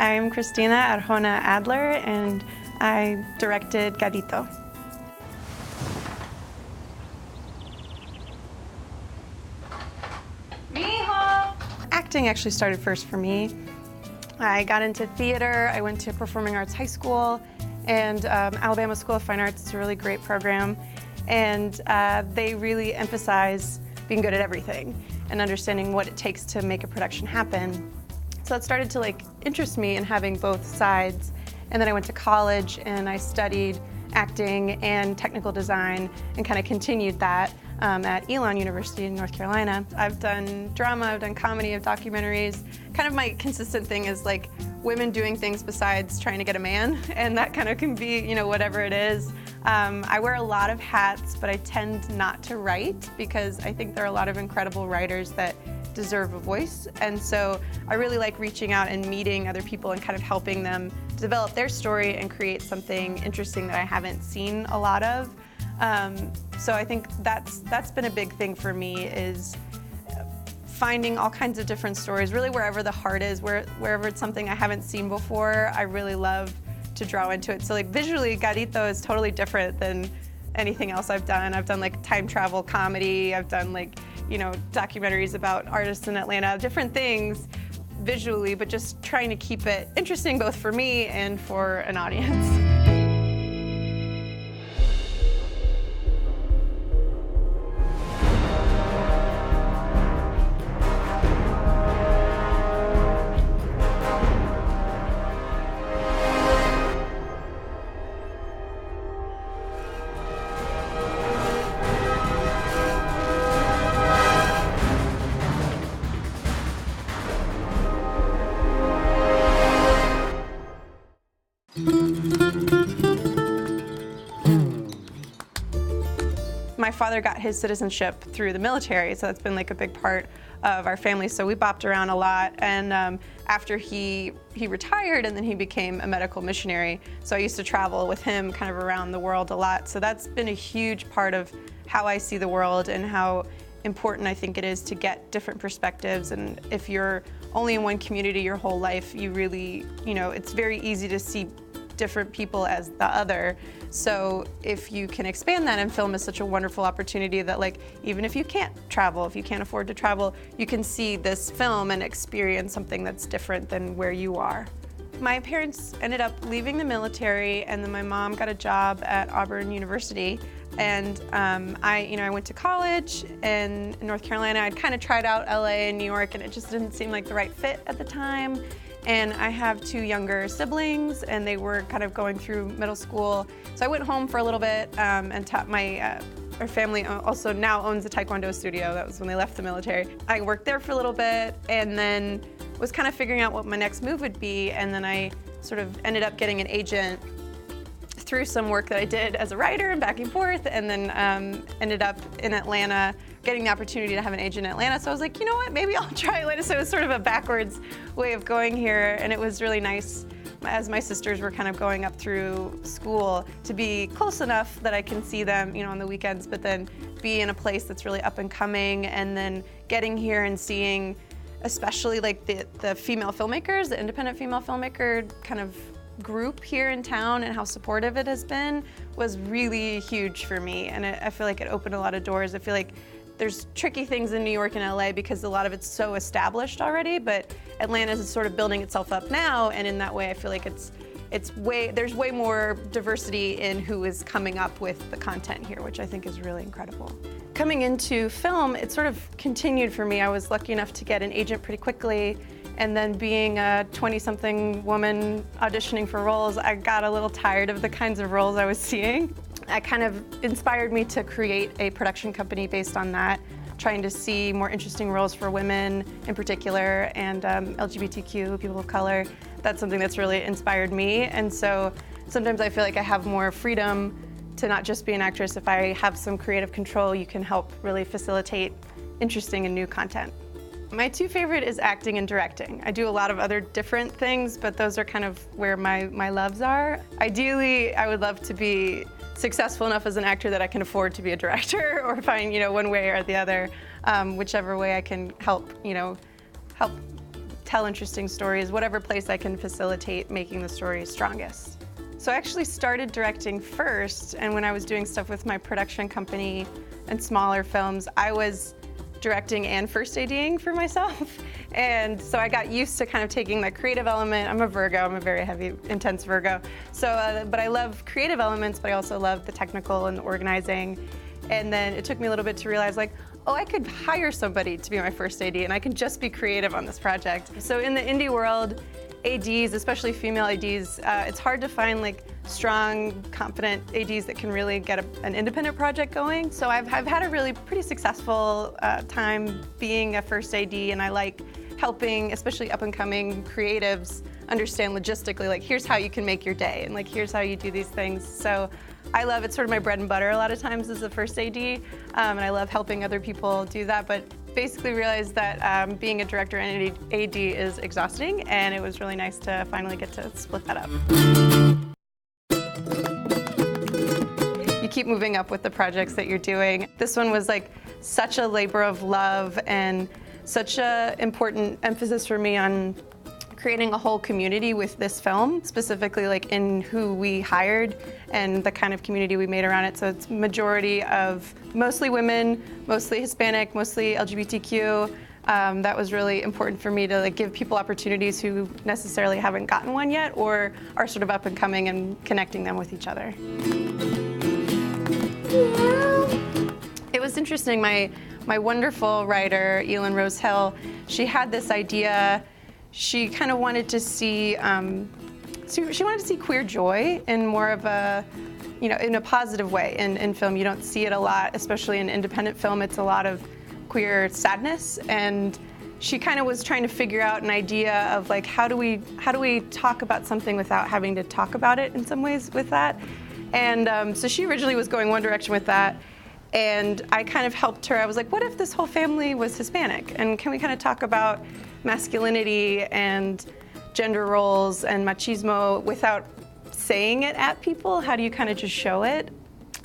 I'm Kristina Adler, and I directed Garito. Acting actually started first for me. I got into theater, I went to Performing Arts High School, and Alabama School of Fine Arts. It's a really great program, and they really emphasize being good at everything and understanding what it takes to make a production happen. So it started to interest me in having both sides. And then I went to college and I studied acting and technical design and kind of continued that at Elon University in North Carolina. I've done drama, I've done comedy, I've documentaries. Kind of my consistent thing is women doing things besides trying to get a man, and that kind of can be, whatever it is. I wear a lot of hats, but I tend not to write because I think there are a lot of incredible writers that deserve a voice, and so I really like reaching out and meeting other people and kind of helping them develop their story and create something interesting that I haven't seen a lot of. So I think that's been a big thing for me, is finding all kinds of different stories, really wherever the heart is, wherever it's something I haven't seen before. I really love to draw into it. So visually, Garito is totally different than anything else I've done. I've done time travel comedy, I've done documentaries about artists in Atlanta, different things visually, but just trying to keep it interesting both for me and for an audience. My father got his citizenship through the military, so that's been a big part of our family. So we bopped around a lot, and after he retired, and then he became a medical missionary. So I used to travel with him kind of around the world a lot. So that's been a huge part of how I see the world and how important I think it is to get different perspectives. And if you're only in one community your whole life, you really, it's very easy to see different people as the other. So if you can expand that, and film is such a wonderful opportunity that even if you can't travel, if you can't afford to travel, you can see this film and experience something that's different than where you are. My parents ended up leaving the military, and then my mom got a job at Auburn University. And I went to college in North Carolina. I'd kind of tried out LA and New York, and it just didn't seem like the right fit at the time. And I have two younger siblings, and they were kind of going through middle school. So I went home for a little bit and taught our family also now owns a Taekwondo studio. That was when they left the military. I worked there for a little bit, and then was kind of figuring out what my next move would be. And then I sort of ended up getting an agent through some work that I did as a writer and back and forth, and then ended up in Atlanta, getting the opportunity to have an agent in Atlanta. So I was like, you know what, maybe I'll try Atlanta. So it was sort of a backwards way of going here, and it was really nice as my sisters were kind of going up through school to be close enough that I can see them, on the weekends, but then be in a place that's really up and coming, and then getting here and seeing especially the female filmmakers, the independent female filmmaker kind of group here in town, and how supportive it has been was really huge for me. And I feel like it opened a lot of doors. I feel like there's tricky things in New York and LA because a lot of it's so established already, but Atlanta is sort of building itself up now, and in that way I feel like there's way more diversity in who is coming up with the content here, which I think is really incredible. Coming into film, it sort of continued for me. I was lucky enough to get an agent pretty quickly, and then being a 20-something woman auditioning for roles, I got a little tired of the kinds of roles I was seeing. It kind of inspired me to create a production company based on that, trying to see more interesting roles for women in particular, and LGBTQ, people of color. That's something that's really inspired me, and so sometimes I feel like I have more freedom to not just be an actress. If I have some creative control, you can help really facilitate interesting and new content. My two favorite is acting and directing. I do a lot of other different things, but those are kind of where my loves are. Ideally, I would love to be successful enough as an actor that I can afford to be a director, or find, one way or the other, whichever way I can help tell interesting stories, whatever place I can facilitate making the story strongest. So I actually started directing first, and when I was doing stuff with my production company and smaller films, I was directing and first ADing for myself. And so I got used to kind of taking that creative element. I'm a Virgo, I'm a very heavy, intense Virgo. So, but I love creative elements, but I also love the technical and the organizing. And then it took me a little bit to realize, like, oh, I could hire somebody to be my first AD and I can just be creative on this project. So in the indie world, ADs, especially female ADs, it's hard to find like strong, confident ADs that can really get an independent project going. So I've had a really pretty successful time being a first AD, and I like helping, especially up-and-coming creatives, understand logistically, like, here's how you can make your day, and like, here's how you do these things. So I love, it's sort of my bread and butter a lot of times as a first AD, and I love helping other people do that, but basically realized that being a director and AD is exhausting, and it was really nice to finally get to split that up. You keep moving up with the projects that you're doing. This one was like such a labor of love and such an important emphasis for me on creating a whole community with this film, specifically like in who we hired and the kind of community we made around it. So it's majority of mostly women, mostly Hispanic, mostly LGBTQ. That was really important for me to like give people opportunities who necessarily haven't gotten one yet or are sort of up and coming, and connecting them with each other. It was interesting. My wonderful writer, Elin Rose Hill, she had this idea. She kind of wanted to see, she wanted to see queer joy in more of a, in a positive way in film. You don't see it a lot, especially in independent film. It's a lot of queer sadness, and she kind of was trying to figure out an idea of like, how do we talk about something without having to talk about it in some ways with that? And so she originally was going one direction with that. And I kind of helped her. I was like, what if this whole family was Hispanic? And can we kind of talk about masculinity and gender roles and machismo without saying it at people? How do you kind of just show it?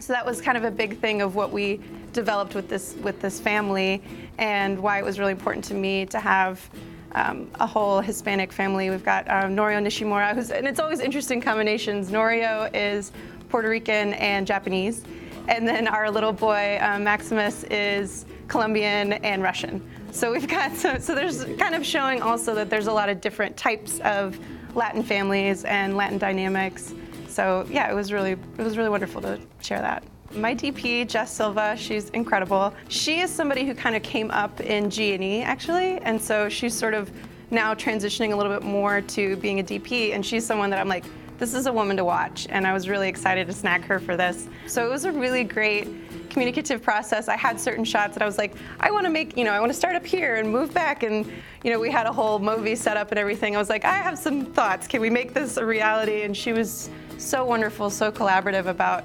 So that was kind of a big thing of what we developed with this family, and why it was really important to me to have a whole Hispanic family. We've got Norio Nishimura, and it's always interesting combinations. Norio is Puerto Rican and Japanese. And then our little boy, Maximus, is Colombian and Russian. So we've got, so there's kind of showing also that there's a lot of different types of Latin families and Latin dynamics. So yeah, it was really wonderful to share that. My DP, Jess Silva, she's incredible. She is somebody who kind of came up in G&E actually, and so she's sort of now transitioning a little bit more to being a DP, and she's someone that I'm like, this is a woman to watch, and I was really excited to snag her for this. So it was a really great communicative process. I had certain shots that I was like, I want to make, I want to start up here and move back, and we had a whole movie set up and everything. I was like, I have some thoughts. Can we make this a reality? And she was so wonderful, so collaborative about,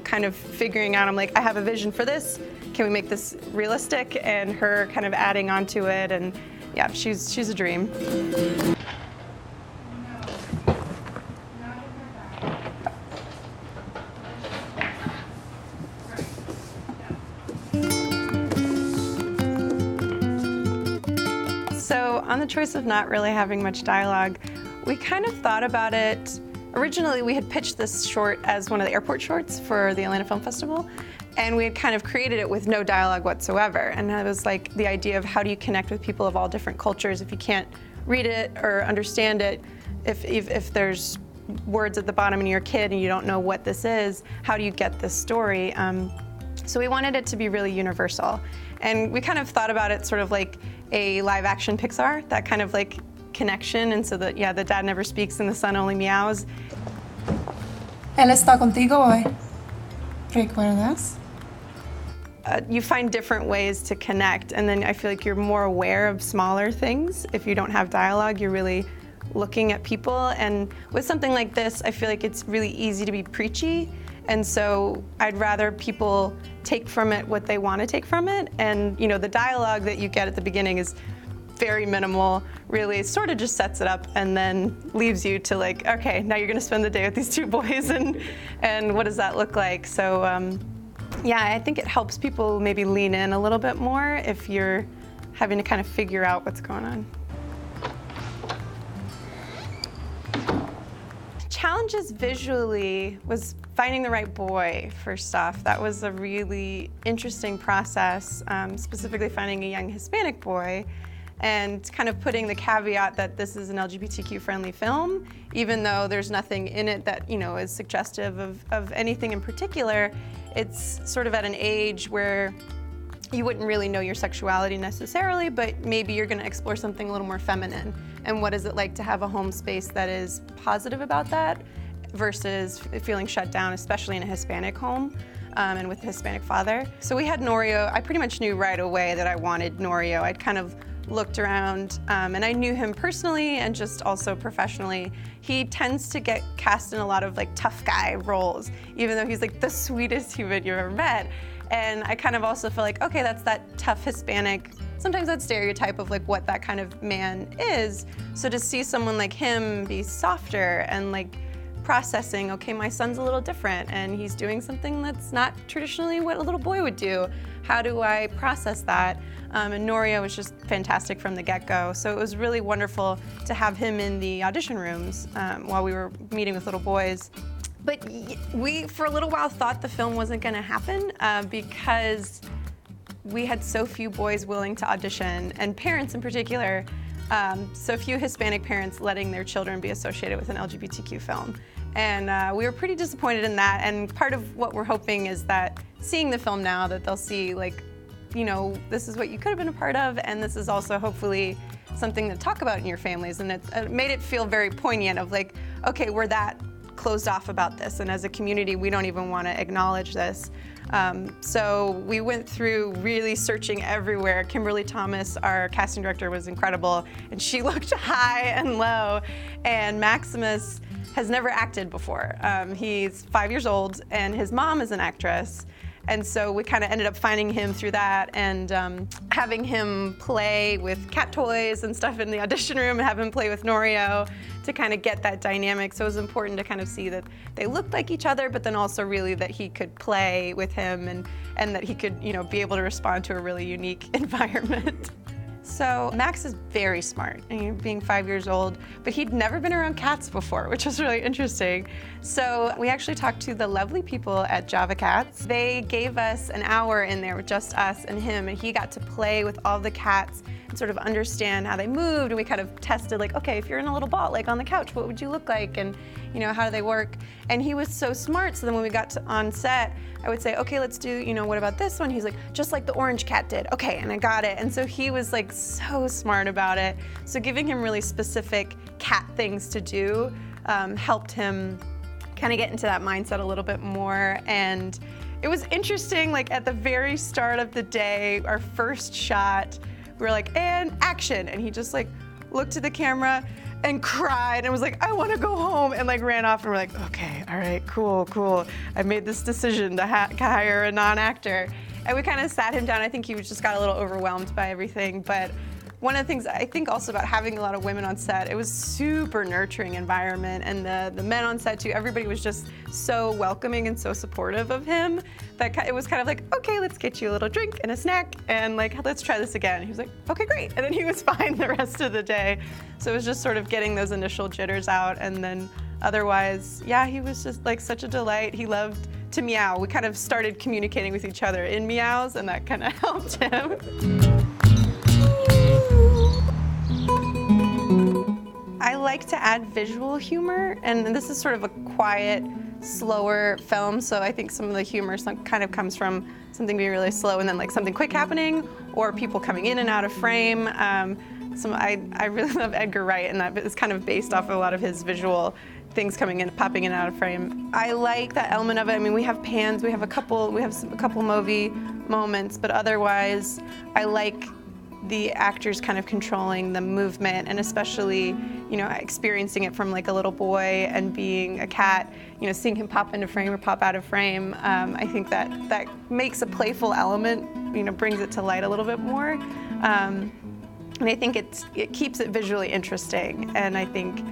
kind of figuring out. I'm like, I have a vision for this. Can we make this realistic? And her kind of adding onto it, and yeah, she's a dream. So on the choice of not really having much dialogue, we kind of thought about it. Originally, we had pitched this short as one of the airport shorts for the Atlanta Film Festival, and we had kind of created it with no dialogue whatsoever. And it was like the idea of how do you connect with people of all different cultures if you can't read it or understand it, if there's words at the bottom and you're a kid and you don't know what this is, how do you get this story? So we wanted it to be really universal. And we kind of thought about it sort of like a live action Pixar, that kind of like connection, and so that, yeah, the dad never speaks and the son only meows. Él está contigo hoy. ¿Recuerdas? You find different ways to connect, and then I feel like you're more aware of smaller things. If you don't have dialogue, you're really looking at people, and with something like this, I feel like it's really easy to be preachy, and so I'd rather people take from it what they want to take from it, and the dialogue that you get at the beginning is very minimal, really sort of just sets it up and then leaves you to like, okay, now you're gonna spend the day with these two boys, and what does that look like? So yeah, I think it helps people maybe lean in a little bit more if you're having to kind of figure out what's going on. challenges visually was finding the right boy, first off. That was a really interesting process, specifically finding a young Hispanic boy and kind of putting the caveat that this is an LGBTQ-friendly film, even though there's nothing in it that, is suggestive of anything in particular. It's sort of at an age where you wouldn't really know your sexuality necessarily, but maybe you're gonna explore something a little more feminine. And what is it like to have a home space that is positive about that versus feeling shut down, especially in a Hispanic home and with a Hispanic father. So we had Norio. I pretty much knew right away that I wanted Norio. I'd kind of looked around and I knew him personally and just also professionally. He tends to get cast in a lot of like tough guy roles, even though he's like the sweetest human you've ever met. And I kind of also feel like, okay, that's that tough Hispanic, sometimes that stereotype of like what that kind of man is. So to see someone like him be softer and like processing, okay, my son's a little different and he's doing something that's not traditionally what a little boy would do. How do I process that? And Norio was just fantastic from the get-go. So it was really wonderful to have him in the audition rooms while we were meeting with little boys. But we, for a little while, thought the film wasn't gonna happen because we had so few boys willing to audition, and parents in particular, so few Hispanic parents letting their children be associated with an LGBTQ film. And we were pretty disappointed in that, and part of what we're hoping is that seeing the film now, that they'll see like, this is what you could have been a part of, and this is also hopefully something to talk about in your families. And it made it feel very poignant of like, okay, we're that closed off about this, and as a community we don't even want to acknowledge this. So we went through really searching everywhere. Kimberly Thomas, our casting director, was incredible, and she looked high and low. And Maximus has never acted before. He's 5 years old and his mom is an actress. And so we kind of ended up finding him through that and having him play with cat toys and stuff in the audition room and have him play with Norio to kind of get that dynamic. So it was important to kind of see that they looked like each other, but then also really that he could play with him and that he could, be able to respond to a really unique environment. So Max is very smart, being 5 years old, but he'd never been around cats before, which was really interesting. So we actually talked to the lovely people at Java Cats. They gave us an hour in there with just us and him, and he got to play with all the cats and sort of understand how they moved, and we kind of tested like, okay, if you're in a little ball, like on the couch, what would you look like, and how do they work? And he was so smart, so then when we got on set, I would say, okay, let's do, what about this one? He's like, just like the orange cat did. Okay, and I got it. And so he was like so smart about it. So giving him really specific cat things to do helped him kind of get into that mindset a little bit more. And it was interesting, like at the very start of the day, our first shot, we were like, and action. And he just like looked at the camera and cried and was like, I want to go home, and like ran off. And we're like, okay, all right, cool. I made this decision to hire a non-actor. And we kind of sat him down. I think he just got a little overwhelmed by everything. But one of the things I think also about having a lot of women on set, it was super nurturing environment, and the men on set too, everybody was just so welcoming and so supportive of him that it was kind of like, okay, let's get you a little drink and a snack and like, let's try this again. He was like, okay, great. And then he was fine the rest of the day. So it was just sort of getting those initial jitters out, and then otherwise, yeah, he was just like such a delight. He loved to meow. We kind of started communicating with each other in meows, and that kind of helped him. I like to add visual humor, and this is sort of a quiet, slower film, so I think some of the humor kind of comes from something being really slow and then like something quick happening, or people coming in and out of frame. I really love Edgar Wright, and that is kind of based off of a lot of his visual things coming in, popping in and out of frame. I like that element of it. I mean, we have pans, we have a couple movie moments, but otherwise, I like the actors kind of controlling the movement, and especially, experiencing it from like a little boy and being a cat, seeing him pop into frame or pop out of frame. I think that makes a playful element, brings it to light a little bit more. And I think it keeps it visually interesting. And I think,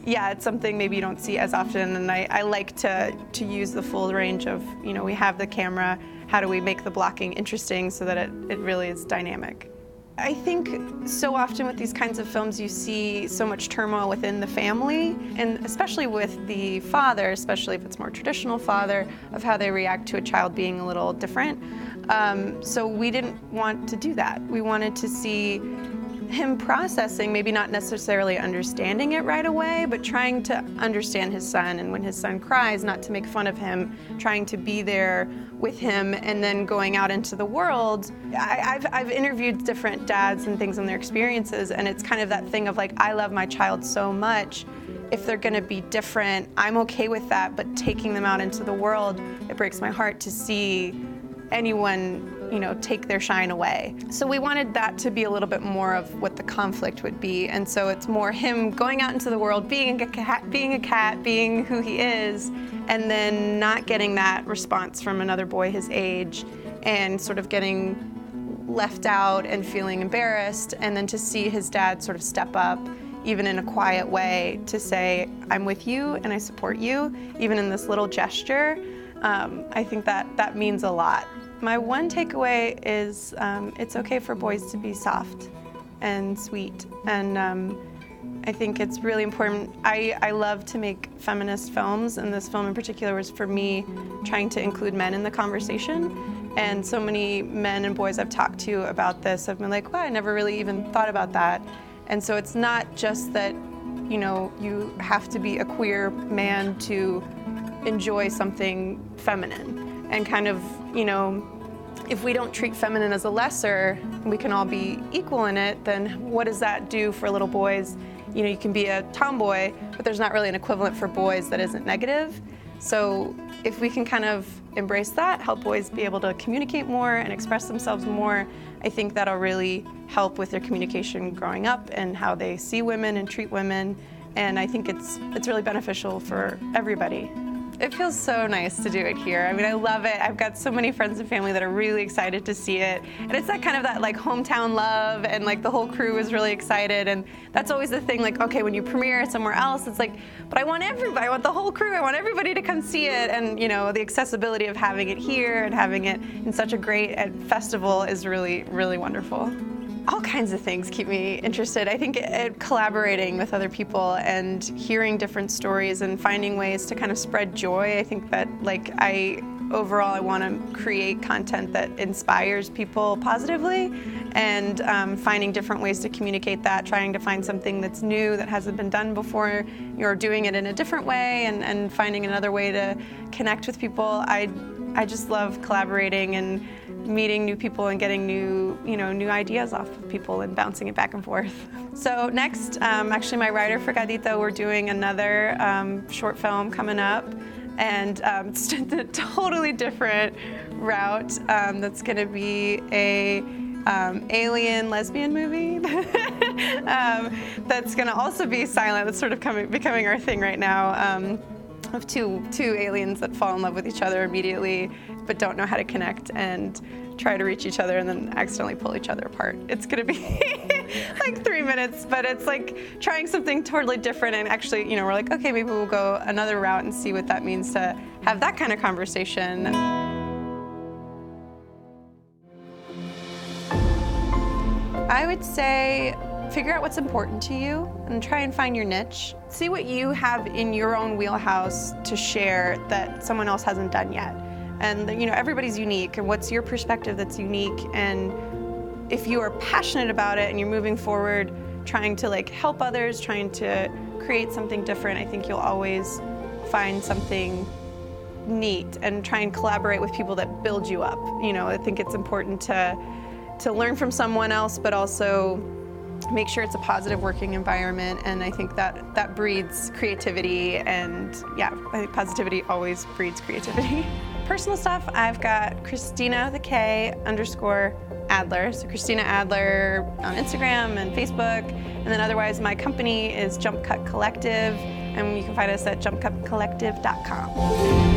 yeah, it's something maybe you don't see as often. And I like to use the full range of, we have the camera, how do we make the blocking interesting so that it really is dynamic? I think so often with these kinds of films you see so much turmoil within the family, and especially with the father, especially if it's more traditional father, of how they react to a child being a little different. So we didn't want to do that. We wanted to see him processing, maybe not necessarily understanding it right away, but trying to understand his son, and when his son cries, not to make fun of him, trying to be there with him, and then going out into the world. I've interviewed different dads and things and their experiences, and it's kind of that thing of like, I love my child so much. If they're gonna be different, I'm okay with that, but taking them out into the world, it breaks my heart to see anyone, take their shine away. So we wanted that to be a little bit more of what the conflict would be, and so it's more him going out into the world, being a cat, being who he is, and then not getting that response from another boy his age, and sort of getting left out and feeling embarrassed, and then to see his dad sort of step up, even in a quiet way, to say, I'm with you and I support you, even in this little gesture. I think that means a lot. My one takeaway is it's okay for boys to be soft and sweet, and I think it's really important. I love to make feminist films, and this film in particular was for me trying to include men in the conversation, and so many men and boys I've talked to about this have been like, wow, I never really even thought about that. And so it's not just that, you have to be a queer man to enjoy something feminine, and kind of, if we don't treat feminine as a lesser, we can all be equal in it, then what does that do for little boys? You can be a tomboy, but there's not really an equivalent for boys that isn't negative. So if we can kind of embrace that, help boys be able to communicate more and express themselves more, I think that'll really help with their communication growing up and how they see women and treat women. And I think it's really beneficial for everybody. It feels so nice to do it here. I mean, I love it. I've got so many friends and family that are really excited to see it. And it's that kind of that like hometown love, and like the whole crew is really excited. And that's always the thing, like, okay, when you premiere it somewhere else, it's like, but I want everybody, I want the whole crew, I want everybody to come see it. And the accessibility of having it here and having it in such a great festival is really, really wonderful. All kinds of things keep me interested. I think collaborating with other people and hearing different stories and finding ways to kind of spread joy. I think that overall I want to create content that inspires people positively, and finding different ways to communicate that, trying to find something that's new that hasn't been done before, or doing it in a different way, and finding another way to connect with people. I just love collaborating and meeting new people and getting new ideas off of people and bouncing it back and forth. So next, actually my writer for Gadita, we're doing another short film coming up, and it's a totally different route. That's going to be a alien lesbian movie that's going to also be silent. That's sort of becoming our thing right now. Of two aliens that fall in love with each other immediately, but don't know how to connect and try to reach each other, and then accidentally pull each other apart. It's gonna be like 3 minutes, but it's like trying something totally different, and actually, we're like, okay, maybe we'll go another route and see what that means to have that kind of conversation. I would say figure out what's important to you and try and find your niche. See what you have in your own wheelhouse to share that someone else hasn't done yet. And everybody's unique, and what's your perspective that's unique, and if you are passionate about it and you're moving forward, trying to help others, trying to create something different, I think you'll always find something neat, and try and collaborate with people that build you up. I think it's important to learn from someone else, but also make sure it's a positive working environment, and I think that breeds creativity, and yeah, I think positivity always breeds creativity. Personal stuff, I've got Kristina with a K _Adler, so Kristina Adler on Instagram and Facebook, and then otherwise my company is Jump Cut Collective, and you can find us at jumpcutcollective.com.